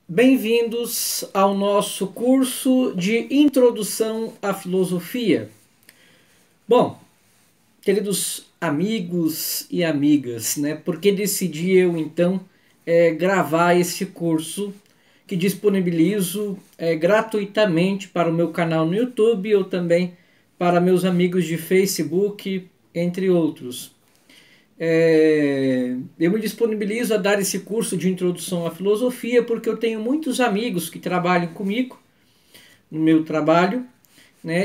Bem-vindos ao nosso curso de Introdução à Filosofia. Bom, queridos amigos e amigas, por que decidi eu então gravar esse curso que disponibilizo gratuitamente para o meu canal no YouTube ou também para meus amigos de Facebook, entre outros. Eu me disponibilizo a dar esse curso de introdução à filosofia porque eu tenho muitos amigos que trabalham comigo no meu trabalho,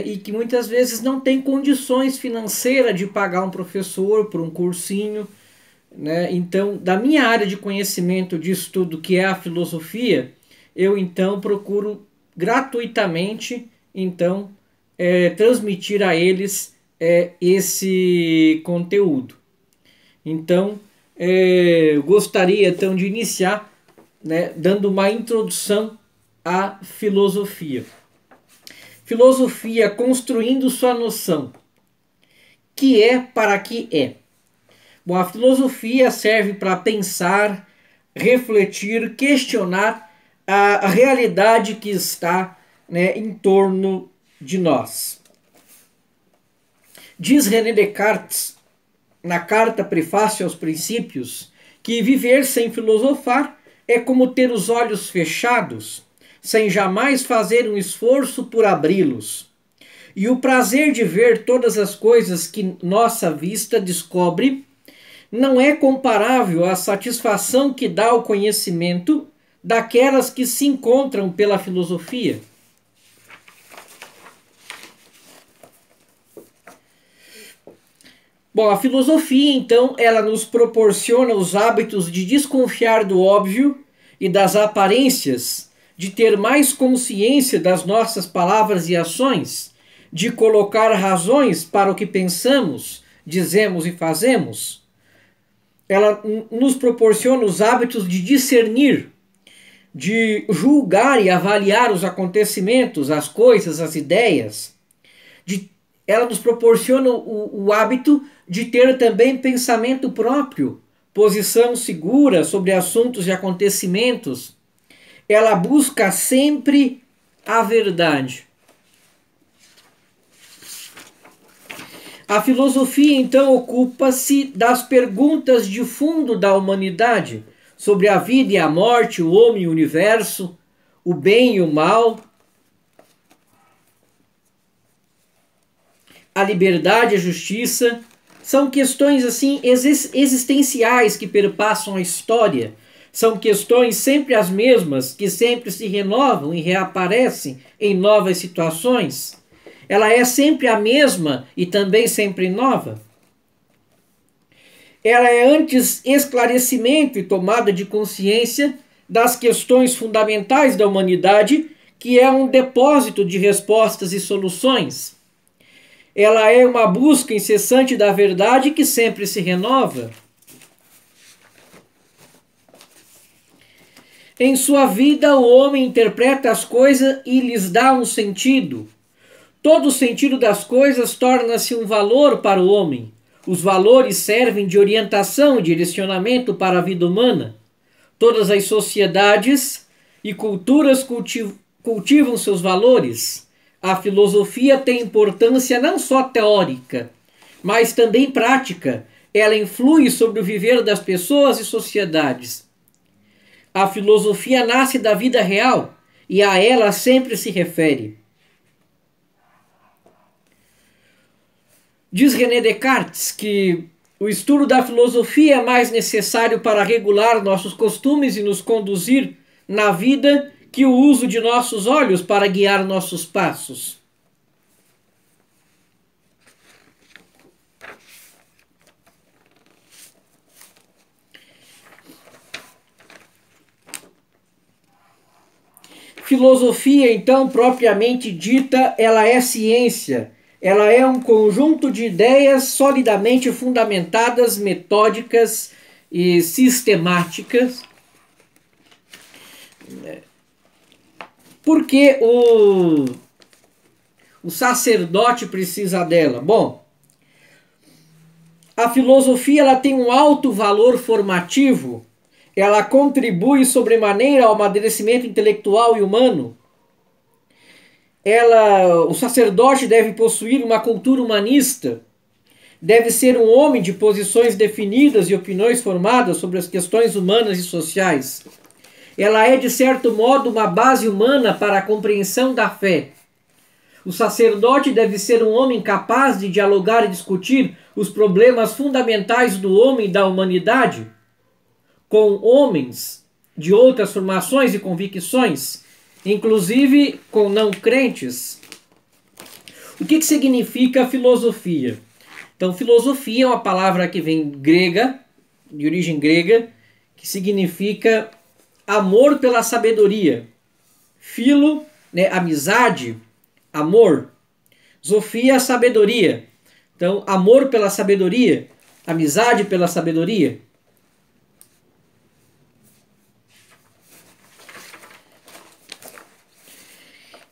e que muitas vezes não têm condições financeiras de pagar um professor por um cursinho, Então, da minha área de conhecimento de estudo, que é a filosofia, eu então procuro gratuitamente transmitir a eles esse conteúdo. Então, eu gostaria então de iniciar, dando uma introdução à filosofia. Filosofia construindo sua noção. Que é para que é? Bom, a filosofia serve para pensar, refletir, questionar a realidade que está, em torno de nós. Diz René Descartes, na carta Prefácio aos Princípios, que viver sem filosofar é como ter os olhos fechados, sem jamais fazer um esforço por abri-los. E o prazer de ver todas as coisas que nossa vista descobre não é comparável à satisfação que dá o conhecimento daquelas que se encontram pela filosofia. Bom, a filosofia, então, ela nos proporciona os hábitos de desconfiar do óbvio e das aparências, de ter mais consciência das nossas palavras e ações, de colocar razões para o que pensamos, dizemos e fazemos. Ela nos proporciona os hábitos de discernir, de julgar e avaliar os acontecimentos, as coisas, as ideias. Ela nos proporciona o hábito de ter também pensamento próprio, posição segura sobre assuntos e acontecimentos. Ela busca sempre a verdade. A filosofia, então, ocupa-se das perguntas de fundo da humanidade, sobre a vida e a morte, o homem e o universo, o bem e o mal, a liberdade e a justiça. São questões assim existenciais que perpassam a história. São questões sempre as mesmas, que sempre se renovam e reaparecem em novas situações. Ela é sempre a mesma e também sempre nova. Ela é antes esclarecimento e tomada de consciência das questões fundamentais da humanidade, que é um depósito de respostas e soluções. Ela é uma busca incessante da verdade que sempre se renova. Em sua vida, o homem interpreta as coisas e lhes dá um sentido. Todo o sentido das coisas torna-se um valor para o homem. Os valores servem de orientação e direcionamento para a vida humana. Todas as sociedades e culturas cultivam seus valores. A filosofia tem importância não só teórica, mas também prática. Ela influi sobre o viver das pessoas e sociedades. A filosofia nasce da vida real e a ela sempre se refere. Diz René Descartes que o estudo da filosofia é mais necessário para regular nossos costumes e nos conduzir na vida que o uso de nossos olhos para guiar nossos passos. Filosofia, então, propriamente dita, ela é ciência. Ela é um conjunto de ideias solidamente fundamentadas, metódicas e sistemáticas. Por que o sacerdote precisa dela? Bom, a filosofia ela tem um alto valor formativo ela contribui sobremaneira ao amadurecimento intelectual e humano. O sacerdote deve possuir uma cultura humanista, deve ser um homem de posições definidas e opiniões formadas sobre as questões humanas e sociais. Ela é, de certo modo, uma base humana para a compreensão da fé. O sacerdote deve ser um homem capaz de dialogar e discutir os problemas fundamentais do homem e da humanidade com homens de outras formações e convicções, inclusive com não crentes. O que significa filosofia? Então, filosofia é uma palavra que vem grega, de origem grega, que significa amor pela sabedoria. Filo, né, amizade, amor. Sofia, sabedoria. Então, amor pela sabedoria, amizade pela sabedoria.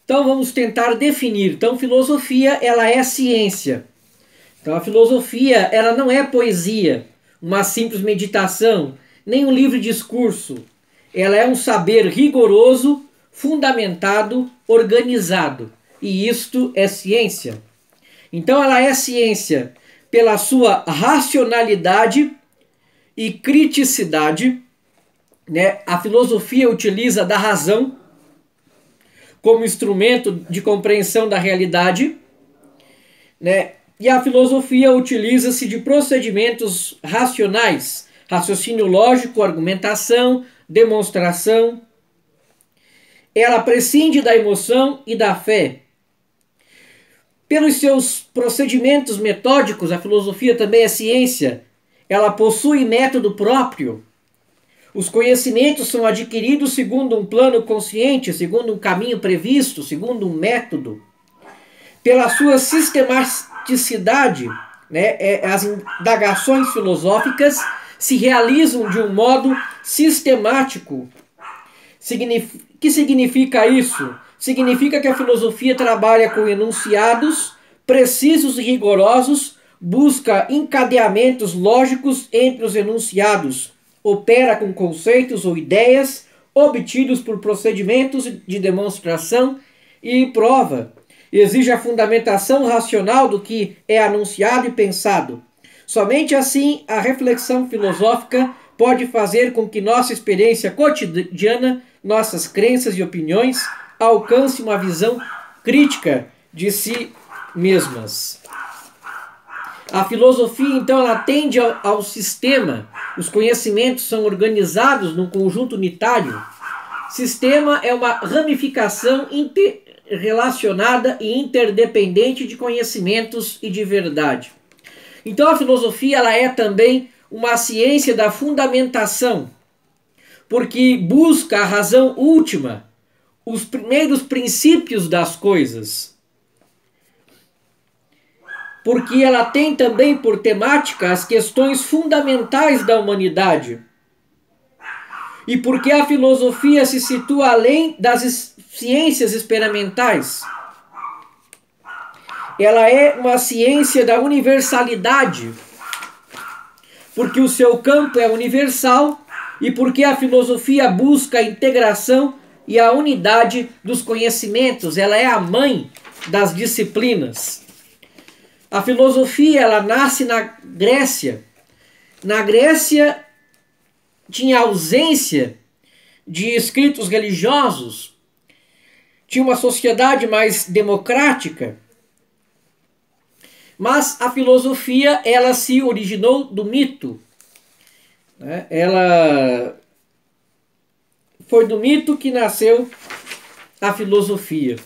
Então, vamos tentar definir. Então, filosofia, ela é ciência. Então, a filosofia, ela não é poesia, uma simples meditação, nem um livre discurso. Ela é um saber rigoroso, fundamentado, organizado. E isto é ciência. Então, ela é ciência pela sua racionalidade e criticidade, né? A filosofia utiliza da razão como instrumento de compreensão da realidade, né? E a filosofia utiliza-se de procedimentos racionais, raciocínio lógico, argumentação, demonstração. Ela prescinde da emoção e da fé. Pelos seus procedimentos metódicos, a filosofia também é ciência. Ela possui método próprio. Os conhecimentos são adquiridos segundo um plano consciente, segundo um caminho previsto, segundo um método. Pela sua sistematicidade, né, as indagações filosóficas se realizam de um modo sistemático. Que significa isso? Significa que a filosofia trabalha com enunciados precisos e rigorosos, busca encadeamentos lógicos entre os enunciados, opera com conceitos ou ideias obtidos por procedimentos de demonstração e prova. Exige a fundamentação racional do que é anunciado e pensado. Somente assim a reflexão filosófica pode fazer com que nossa experiência cotidiana, nossas crenças e opiniões alcance uma visão crítica de si mesmas. A filosofia, então, ela tende ao sistema. Os conhecimentos são organizados num conjunto unitário. Sistema é uma ramificação interrelacionada e interdependente de conhecimentos e de verdade. Então, a filosofia, ela é também uma ciência da fundamentação, porque busca a razão última, os primeiros princípios das coisas. Porque ela tem também por temática as questões fundamentais da humanidade. E porque a filosofia se situa além das ciências experimentais. Ela é uma ciência da universalidade, porque o seu campo é universal e porque a filosofia busca a integração e a unidade dos conhecimentos. Ela é a mãe das disciplinas. A filosofia, ela nasce na Grécia. Na Grécia tinha ausência de escritos religiosos, tinha uma sociedade mais democrática. Mas a filosofia, ela se originou do mito. Né? Ela foi do mito que nasceu a filosofia.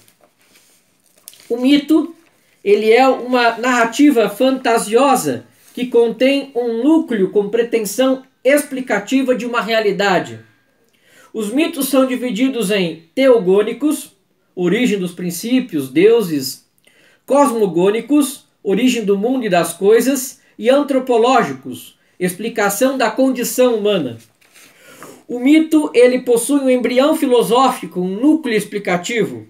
O mito, ele é uma narrativa fantasiosa que contém um núcleo com pretensão explicativa de uma realidade. Os mitos são divididos em teogônicos, origem dos princípios, deuses, cosmogônicos, origem do mundo e das coisas, e antropológicos, explicação da condição humana. O mito, ele possui um embrião filosófico, um núcleo explicativo.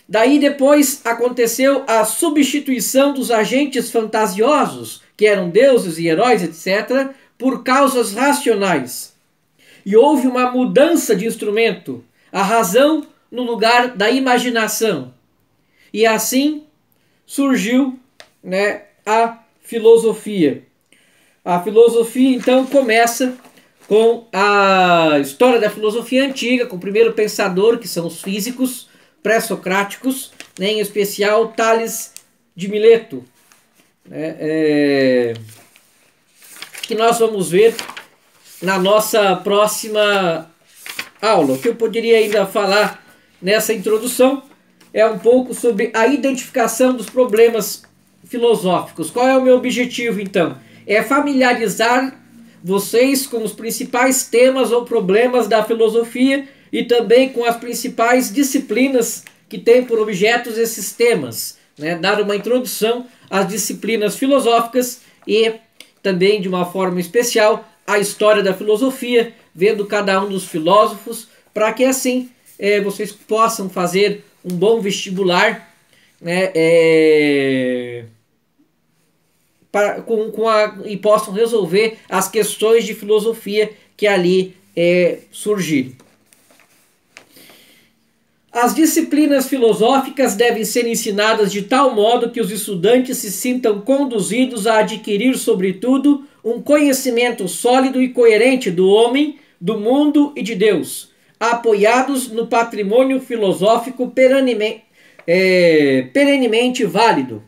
Daí depois aconteceu a substituição dos agentes fantasiosos, que eram deuses e heróis, etc., por causas racionais. e houve uma mudança de instrumento, a razão no lugar da imaginação. E assim surgiu, né, a filosofia. A filosofia então começa com a história da filosofia antiga, com o primeiro pensador, que são os físicos pré-socráticos, né, em especial Tales de Mileto, né, que nós vamos ver na nossa próxima aula. O que eu poderia ainda falar nessa introdução é um pouco sobre a identificação dos problemas filosóficos. Qual é o meu objetivo, então? É familiarizar vocês com os principais temas ou problemas da filosofia e também com as principais disciplinas que têm por objetos esses temas, né? Dar uma introdução às disciplinas filosóficas e também, de uma forma especial, a história da filosofia, vendo cada um dos filósofos, para que assim vocês possam fazer um bom vestibular, né, e possam resolver as questões de filosofia que ali surgirem. As disciplinas filosóficas devem ser ensinadas de tal modo que os estudantes se sintam conduzidos a adquirir, sobretudo, um conhecimento sólido e coerente do homem, do mundo e de Deus, apoiados no patrimônio filosófico perenemente válido.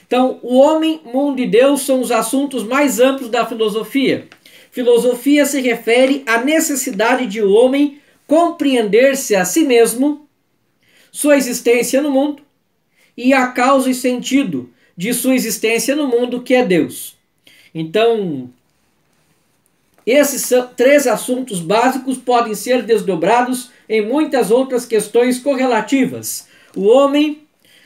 Então, o homem, mundo e Deus são os assuntos mais amplos da filosofia. Filosofia se refere à necessidade de o homem compreender-se a si mesmo, sua existência no mundo e a causa e sentido de sua existência no mundo, que é Deus. Então, esses três assuntos básicos podem ser desdobrados em muitas outras questões correlativas. O homem,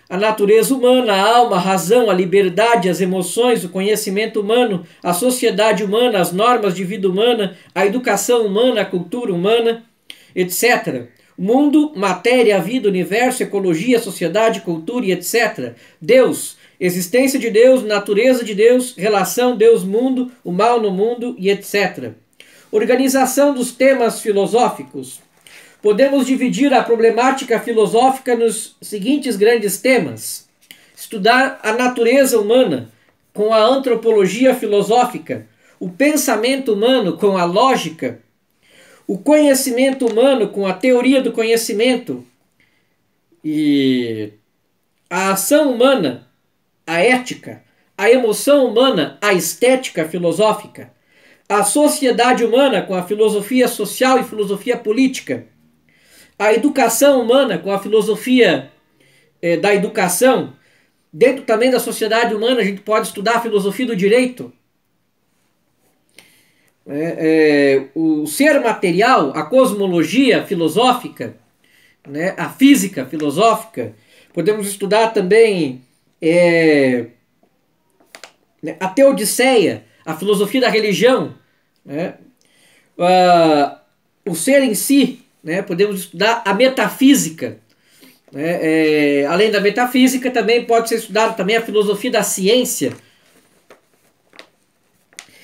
a natureza humana, a alma, a razão, a liberdade, as emoções, o conhecimento humano, a sociedade humana, as normas de vida humana, a educação humana, a cultura humana, etc. Mundo, matéria, vida, universo, ecologia, sociedade, cultura e etc. Deus, existência de Deus, natureza de Deus, relação Deus-mundo, o mal no mundo e etc. Organização dos temas filosóficos. Podemos dividir a problemática filosófica nos seguintes grandes temas: estudar a natureza humana com a antropologia filosófica, o pensamento humano com a lógica, o conhecimento humano com a teoria do conhecimento e a ação humana, a ética, a emoção humana, a estética filosófica, a sociedade humana com a filosofia social e filosofia política, a educação humana com a filosofia da educação. Dentro também da sociedade humana a gente pode estudar a filosofia do direito, o ser material, a cosmologia filosófica, né, a física filosófica. Podemos estudar também a teodiceia, a filosofia da religião, né, o ser em si, né, podemos estudar a metafísica, né, além da metafísica também pode ser estudado também a filosofia da ciência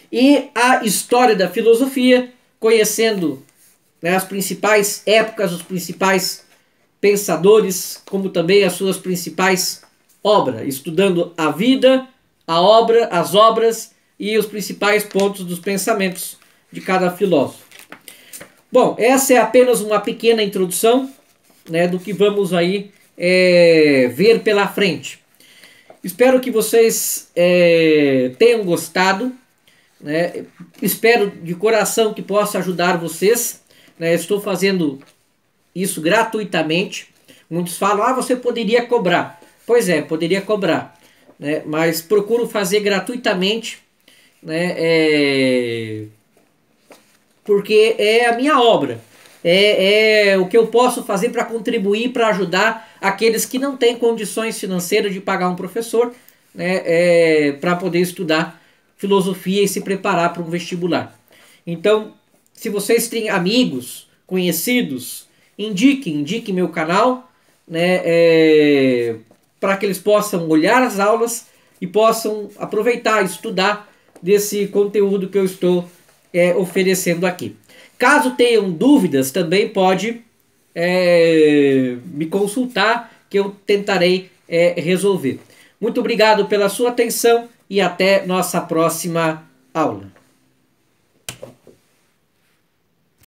e a história da filosofia, conhecendo, né, as principais épocas, os principais pensadores, como também as suas principais obras, estudando a vida, a obra, as obras e os principais pontos dos pensamentos de cada filósofo. Bom, essa é apenas uma pequena introdução, né, do que vamos aí ver pela frente. Espero que vocês tenham gostado, né? Espero de coração que possa ajudar vocês, né? Estou fazendo isso gratuitamente. Muitos falam, você poderia cobrar. Pois é, poderia cobrar, né? Mas procuro fazer gratuitamente, né? Porque é a minha obra, é o que eu posso fazer para contribuir, para ajudar aqueles que não têm condições financeiras de pagar um professor, né? Para poder estudar filosofia e se preparar para um vestibular. Então, se vocês têm amigos, conhecidos, indiquem meu canal, né, para que eles possam olhar as aulas e possam aproveitar, estudar desse conteúdo que eu estou oferecendo aqui. Caso tenham dúvidas, também pode me consultar que eu tentarei resolver. Muito obrigado pela sua atenção e até nossa próxima aula.